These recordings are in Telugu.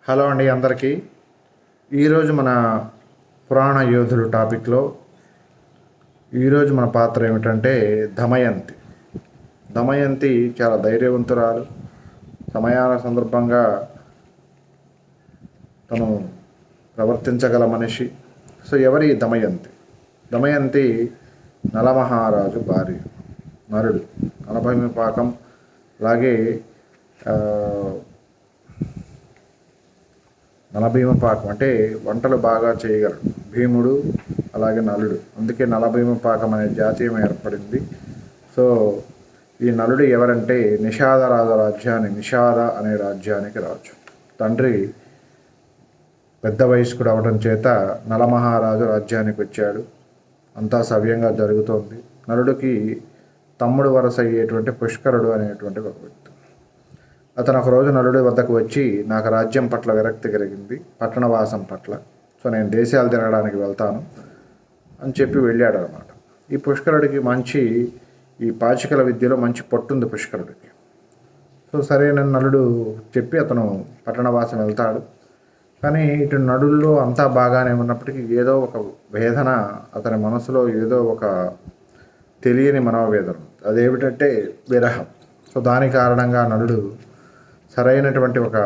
హలో అండి అందరికీ. ఈరోజు మన పురాణ యోధులు టాపిక్లో ఈరోజు మన పాత్ర ఏమిటంటే దమయంతి. దమయంతి చాలా ధైర్యవంతురాలు. సమయాల సందర్భంగా తను ప్రవర్తించగల మనిషి. సో ఎవరి దమయంతి? దమయంతి నలమహారాజు భార్య, నరుడు. నలభైమ అలాగే నలభీమ పాకం అంటే వంటలు బాగా చేయగలడు భీముడు, అలాగే నలుడు. అందుకే నలభీమ పాకం అనే జాతీయం ఏర్పడింది. సో ఈ నలుడు ఎవరంటే నిషాద నిషాద అనే రాజ్యానికి రాజు. తండ్రి పెద్ద వయస్కుడు అవడం చేత నలమహారాజు రాజ్యానికి వచ్చాడు. అంతా సవ్యంగా జరుగుతోంది. నలుడికి తమ్ముడు వరస అయ్యేటువంటి పుష్కరుడు అనేటువంటి ఒక వ్యక్తి. అతను ఒకరోజు నలుడి వద్దకు వచ్చి, నాకు రాజ్యం పట్ల విరక్తి కలిగింది, పట్టణవాసం పట్ల. సో నేను దేశాలు తిరగడానికి వెళ్తాను అని చెప్పి వెళ్ళాడు అనమాట. ఈ పుష్కరుడికి మంచి ఈ పాచికల విద్యలో మంచి పట్టుంది పుష్కరుడికి. సో సరైన నలుడు చెప్పి అతను పట్టణవాసం వెళ్తాడు. కానీ ఇటు నడుల్లో అంతా బాగానే ఉన్నప్పటికీ ఏదో ఒక వేదన అతని మనసులో, ఏదో ఒక తెలియని మనోవేదన. అదేమిటంటే విరహం. సో దాని కారణంగా నలుడు సరైనటువంటి ఒక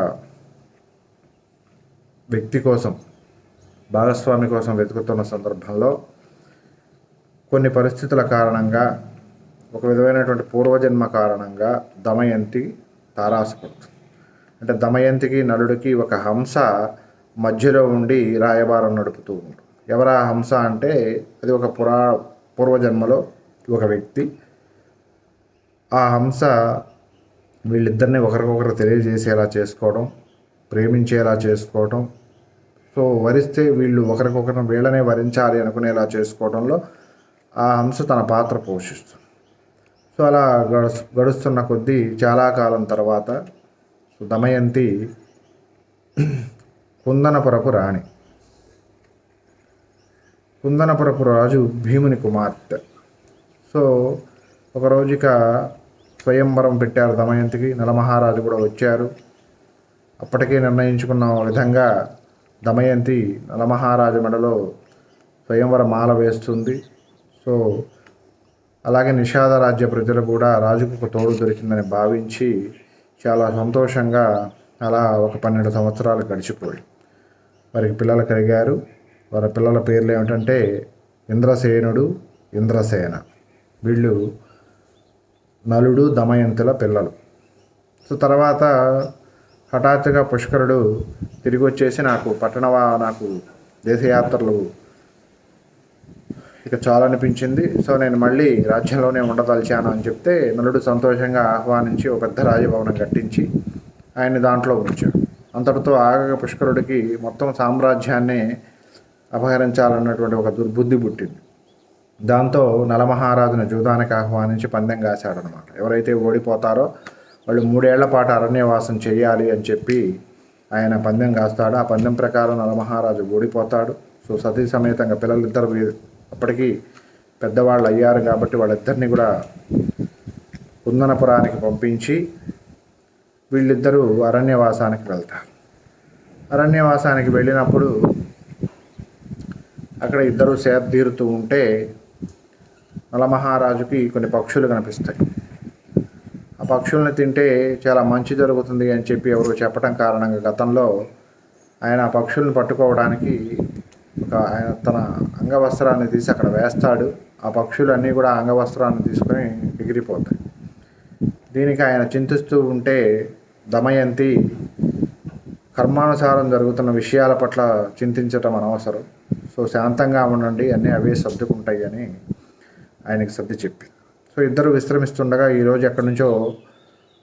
వ్యక్తి కోసం, భాగస్వామి కోసం వెతుకుతున్న సందర్భంలో కొన్ని పరిస్థితుల కారణంగా, ఒక విధమైనటువంటి పూర్వజన్మ కారణంగా దమయంతి తారాసపడుతుంది. అంటే దమయంతికి నలుడికి ఒక హంస మధ్యలో ఉండి రాయబారం నడుపుతూ ఉంటుంది. ఎవరా హంస అంటే అది ఒక పూర్వజన్మలో ఒక వ్యక్తి. ఆ హంస వీళ్ళిద్దరిని ఒకరికొకరు తెలియజేసేలా చేసుకోవడం, ప్రేమించేలా చేసుకోవడం, సో వరిస్తే వీళ్ళు ఒకరికొకరిని వీళ్ళనే వరించాలి అనుకునేలా చేసుకోవడంలో ఆ హంస తన పాత్ర పోషిస్తుంది. సో అలా గడుస్తున్న కొద్దీ చాలా కాలం తర్వాత దమయంతి కుందనపురపు రాణి. కుందనపురపు రాజు భీముని కుమార్తె. సో ఒకరోజుక స్వయంవరం పెట్టారు దమయంతికి. నలమహారాజు కూడా వచ్చారు. అప్పటికే నిర్ణయించుకున్న విధంగా దమయంతి నలమహారాజు మెడలో స్వయంవర మాల వేస్తుంది. సో అలాగే నిషాద రాజ్య ప్రజలు కూడా రాజుకు ఒక తోడు దొరికిందని భావించి చాలా సంతోషంగా అలా ఒక 12 సంవత్సరాలు గడిచిపోయి వారికి పిల్లలు కలిగారు. వారి పిల్లల పేర్లు ఏమిటంటే ఇంద్రసేనుడు, ఇంద్రసేన. వీళ్ళు నలుడు దమయంతుల పిల్లలు. సో తర్వాత హఠాత్తుగా పుష్కరుడు తిరిగి వచ్చేసి నాకు దేశయాత్రలు ఇక చాలనిపించింది, సో నేను మళ్ళీ రాజ్యంలోనే ఉండదలిచాను అని చెప్తే నలుడు సంతోషంగా ఆహ్వానించి ఒక పెద్ద రాజభవనం కట్టించి ఆయన్ని దాంట్లో ఉంచాడు. అంతటితో ఆగక పుష్కరుడికి మొత్తం సామ్రాజ్యాన్ని అపహరించాలన్నటువంటి ఒక దుర్బుద్ధి పుట్టింది. దాంతో నలమహారాజును జూదానికి ఆహ్వానించి పందెం కాశాడనమాట. ఎవరైతే ఓడిపోతారో వాళ్ళు 3 ఏళ్ల పాటు అరణ్యవాసం చేయాలి అని చెప్పి ఆయన పందెం కాస్తాడు. ఆ పందెం ప్రకారం నలమహారాజు ఓడిపోతాడు. సో సతీ సమేతంగా పిల్లలిద్దరు అప్పటికీ పెద్దవాళ్ళు అయ్యారు కాబట్టి వాళ్ళిద్దరిని కూడా కుందనపురానికి పంపించి వీళ్ళిద్దరూ అరణ్యవాసానికి వెళ్తారు. అరణ్యవాసానికి వెళ్ళినప్పుడు అక్కడ ఇద్దరు సేదతీరుతూ ఉంటే నలమహారాజుకి కొన్ని పక్షులు కనిపిస్తాయి. ఆ పక్షుల్ని తింటే చాలా మంచి జరుగుతుంది అని చెప్పి ఎవరు చెప్పడం కారణంగా గతంలో ఆయన ఆ పక్షుల్ని పట్టుకోవడానికి ఆయన తన అంగవస్త్రాన్ని తీసి అక్కడ వేస్తాడు. ఆ పక్షులన్నీ కూడా అంగవస్త్రాన్ని తీసుకొని ఎగిరిపోతాయి. దీనికి ఆయన చింతిస్తూ ఉంటే దమయంతి కర్మానుసారం జరుగుతున్న విషయాల పట్ల చింతించటం అనవసరం, సో శాంతంగా ఉండండి, అన్నీ అవే సర్దుకుంటాయి అని ఆయనకి సర్ది చెప్పి, సో ఇద్దరు విశ్రమిస్తుండగా ఈరోజు ఎక్కడి నుంచో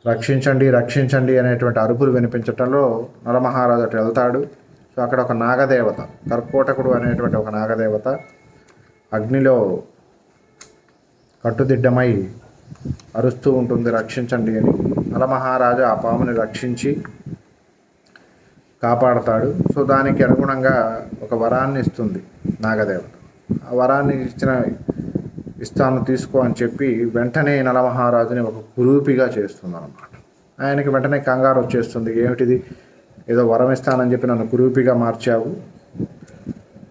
రక్షించండి రక్షించండి అనేటువంటి అరుపులు వినిపించటంలో నలమహారాజు అటు వెళ్తాడు. సో అక్కడ ఒక నాగదేవత, కర్కోటకుడు అనేటువంటి ఒక నాగదేవత అగ్నిలో కట్టుదిడ్డమై అరుస్తూ ఉంటుంది, రక్షించండి అని. నలమహారాజు ఆ పాముని రక్షించి కాపాడతాడు. సో దానికి అనుగుణంగా ఒక వరాన్ని ఇస్తుంది నాగదేవత. ఆ వరాన్ని ఇస్తాను తీసుకో అని చెప్పి వెంటనే నలమహారాజుని ఒక కురూపిగా చేస్తుంది అన్నమాట. ఆయనకి వెంటనే కంగారు వచ్చేస్తుంది. ఏమిటిది, ఏదో వరం ఇస్తానని చెప్పి నన్ను కురూపిగా మార్చావు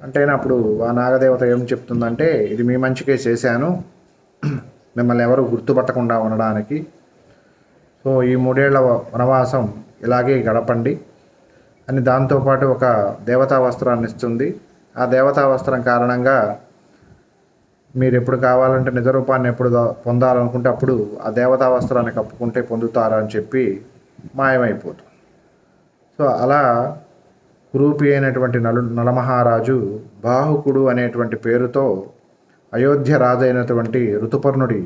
అంటే అప్పుడు ఆ నాగదేవత ఏం చెప్తుందంటే, ఇది మీ మంచికే చేశాను, మిమ్మల్ని ఎవరు గుర్తుపట్టకుండా ఉండడానికి. సో ఈ 3 ఏళ్ల వనవాసం ఇలాగే గడపండి అని దాంతోపాటు ఒక దేవతా వస్త్రాన్ని ఇస్తుంది. ఆ దేవతా వస్త్రం కారణంగా మీరు ఎప్పుడు కావాలంటే నిజ రూపాన్ని ఎప్పుడు పొందాలనుకుంటే అప్పుడు ఆ దేవతా వస్త్రాన్ని కప్పుకుంటే పొందుతారు అని చెప్పి మాయమైపోతుంది. సో అలా కురూపి అయినటువంటి నలమహారాజు బాహుకుడు అనేటువంటి పేరుతో అయోధ్య రాజు అయినటువంటి ఋతుపర్ణుడి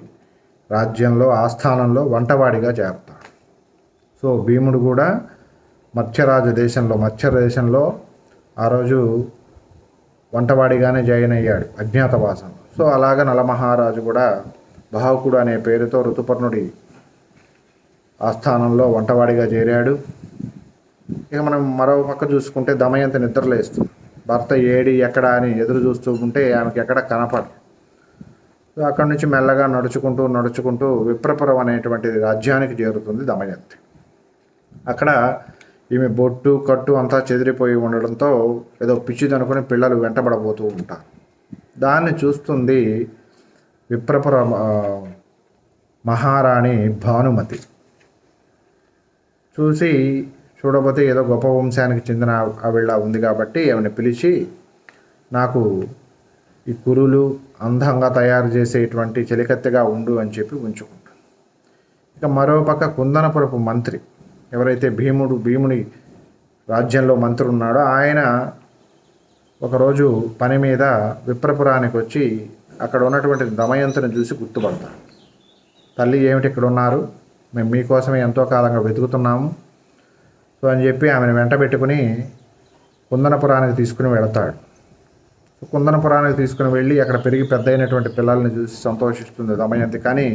రాజ్యంలో ఆస్థానంలో వంటవాడిగా చేరతాడు. సో భీముడు కూడా మత్స్య దేశంలో ఆ రోజు వంటవాడిగానే జాయిన్ అయ్యాడు అజ్ఞాతవాసంలో. సో అలాగ నలమహారాజు కూడా బాహుకుడు అనే పేరుతో ఋతుపర్ణుడి ఆస్థానంలో వంటవాడిగా చేరాడు. ఇక మనం మరో పక్క చూసుకుంటే దమయంతి నిద్రలేస్తుంది. భర్త ఏడి ఎక్కడ అని ఎదురు చూస్తూ ఉంటే ఆమెకి ఎక్కడ కనపడదు. అక్కడి నుంచి మెల్లగా నడుచుకుంటూ విప్రపురం అనేటువంటి రాజ్యానికి చేరుతుంది దమయంతి. అక్కడ ఈమె బొట్టు కట్టు అంతా చెదిరిపోయి ఉండడంతో ఏదో పిచ్చిదనుకుని పిల్లలు వెంటబడబోతూ ఉంటారు. దాన్ని చూస్తుంది విప్రపుర మహారాణి భానుమతి. చూడబోతే ఏదో గొప్ప వంశానికి చెందిన ఆవిడ ఉంది కాబట్టి ఆమెను పిలిచి, నాకు ఈ కురులు అందంగా తయారు చేసేటువంటి చెలికత్తెగా ఉండు అని చెప్పి ఉంచుకుంటాడు. ఇక మరోపక్క కుందనపురపు మంత్రి ఎవరైతే భీముని రాజ్యంలో మంత్రి ఉన్నాడో ఆయన ఒకరోజు పని మీద విప్రపురానికి వచ్చి అక్కడ ఉన్నటువంటి దమయంతిని చూసి గుర్తుపడతాడు. తల్లి ఏమిటి ఇక్కడ ఉన్నారు, మేము మీకోసమే ఎంతో కాలంగా వెతుకుతున్నాము సో అని చెప్పి ఆమెను వెంట పెట్టుకుని కుందనపురానికి తీసుకుని వెళతాడు. కుందనపురానికి తీసుకుని వెళ్ళి అక్కడ పెరిగి పెద్ద అయినటువంటి పిల్లల్ని చూసి సంతోషిస్తుంది దమయంతి. కానీ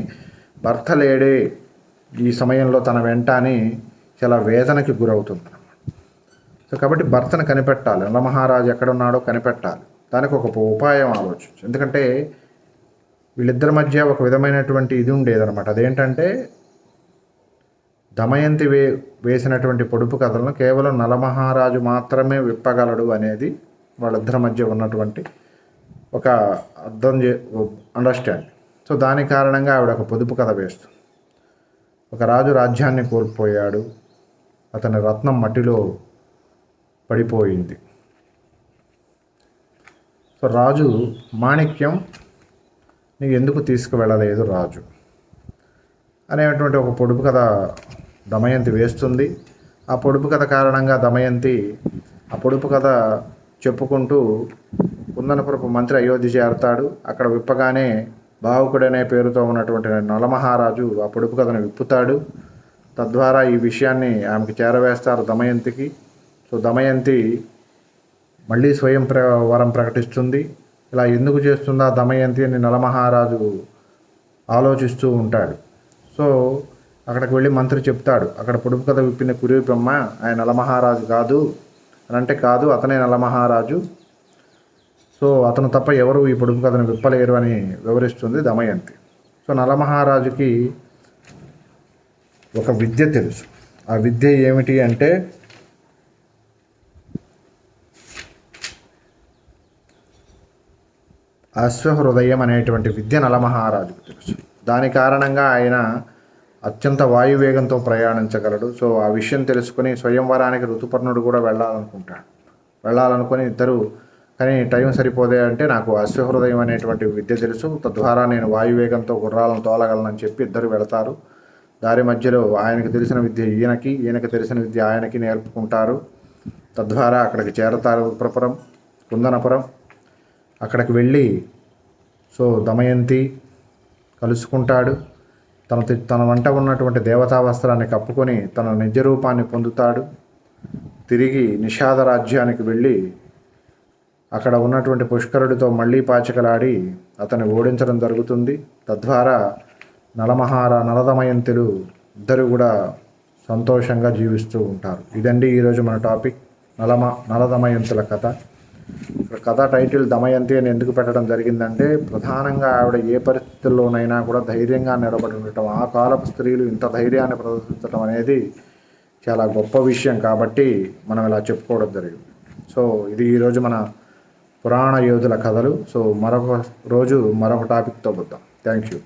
భర్త లేడే ఈ సమయంలో తన వెంట అని చాలా వేదనకి గురవుతుంది. సో కాబట్టి భర్తను కనిపెట్టాలి, నలమహారాజు ఎక్కడున్నాడో కనిపెట్టాలి. దానికి ఒక ఉపాయం ఆలోచించు. ఎందుకంటే వీళ్ళిద్దరి మధ్య ఒక విధమైనటువంటి ఇది ఉండేదన్నమాట. అదేంటంటే దమయంతి వేసినటువంటి పొడుపు కథలను కేవలం నలమహారాజు మాత్రమే విప్పగలడు అనేది వాళ్ళిద్దరి మధ్య ఉన్నటువంటి ఒక అండర్స్టాండ్. సో దాని కారణంగా ఆవిడ ఒక పొదుపు కథ వేస్తుంది. ఒక రాజు రాజ్యాన్ని కోల్పోయాడు, అతని రత్నం మట్టిలో పడిపోయింది. సో రాజు మాణిక్యం నీకు ఎందుకు తీసుకువెళ్ళలేదు రాజు అనేటువంటి ఒక పొడుపు కథ దమయంతి వేస్తుంది. ఆ పొడుపు కథ కారణంగా దమయంతి ఆ పొడుపు కథ చెప్పుకుంటూ కుందనపురపు మంత్రి అయోధ్య చేరుతాడు. అక్కడ విప్పగానే బాహుకుడనే పేరుతో ఉన్నటువంటి నలమహారాజు ఆ పొడుపు కథను విప్పుతాడు. తద్వారా ఈ విషయాన్ని ఆమెకి చేరవేస్తారు దమయంతికి. సో దమయంతి మళ్ళీ స్వయం వరం ప్రకటిస్తుంది. ఇలా ఎందుకు చేస్తుందా దమయంతి అని నలమహారాజు ఆలోచిస్తూ ఉంటాడు. సో అక్కడికి వెళ్ళి మంత్రి చెప్తాడు, అక్కడ పొడుపు కథ విప్పిన కురూపమ్మ ఆయన నలమహారాజు కాదు అని అంటే, కాదు అతనే నలమహారాజు, సో అతను తప్ప ఎవరు ఈ పొడుపు కథను విప్పలేరు అని వివరిస్తుంది దమయంతి. సో నలమహారాజుకి ఒక విద్య తెలుసు. ఆ విద్య ఏమిటి అంటే అశ్వహృదయం అనేటువంటి విద్య నలమహారాజుకు తెలుసు. దాని కారణంగా ఆయన అత్యంత వాయువేగంతో ప్రయాణించగలడు. సో ఆ విషయం తెలుసుకొని స్వయంవరానికి ఋతుపర్ణుడు కూడా వెళ్ళాలనుకొని ఇద్దరు, కానీ టైం సరిపోదే అంటే నాకు అశ్వహృదయం అనేటువంటి విద్య తెలుసు, తద్వారా నేను వాయువేగంతో గుర్రాలను తోలగలనని చెప్పి ఇద్దరు వెళతారు. దారి మధ్యలో ఆయనకు తెలిసిన విద్య ఈయనకి తెలిసిన విద్య ఆయనకి నేర్పుకుంటారు. తద్వారా అక్కడికి చేరతారు విప్రపురం, కుందనపురం. అక్కడికి వెళ్ళి సో దమయంతి కలుసుకుంటాడు. తన వంట ఉన్నటువంటి దేవతా వస్త్రాన్ని కప్పుకొని తన నిజ రూపాన్ని పొందుతాడు. తిరిగి నిషాద రాజ్యానికి వెళ్ళి అక్కడ ఉన్నటువంటి పుష్కరుడితో మళ్ళీ పాచికలాడి అతన్ని ఓడించడం జరుగుతుంది. తద్వారా నలదమయంతులు ఇద్దరు కూడా సంతోషంగా జీవిస్తూ ఉంటారు. ఇదండి ఈరోజు మన టాపిక్, నలదమయంతుల కథ. కథ టైటిల్ దమయంతి అని ఎందుకు పెట్టడం జరిగిందంటే, ప్రధానంగా ఆవిడ ఏ పరిస్థితుల్లోనైనా కూడా ధైర్యంగా నిలబడి ఉండటం, ఆ కాలపు స్త్రీలు ఇంత ధైర్యాన్ని ప్రదర్శించడం అనేది చాలా గొప్ప విషయం కాబట్టి మనం ఇలా చెప్పుకోవడం జరిగింది. సో ఇది ఈరోజు మన పురాణ యోధుల కథలు. సో మరొక రోజు మరొక టాపిక్తో వద్దాం. Thank you.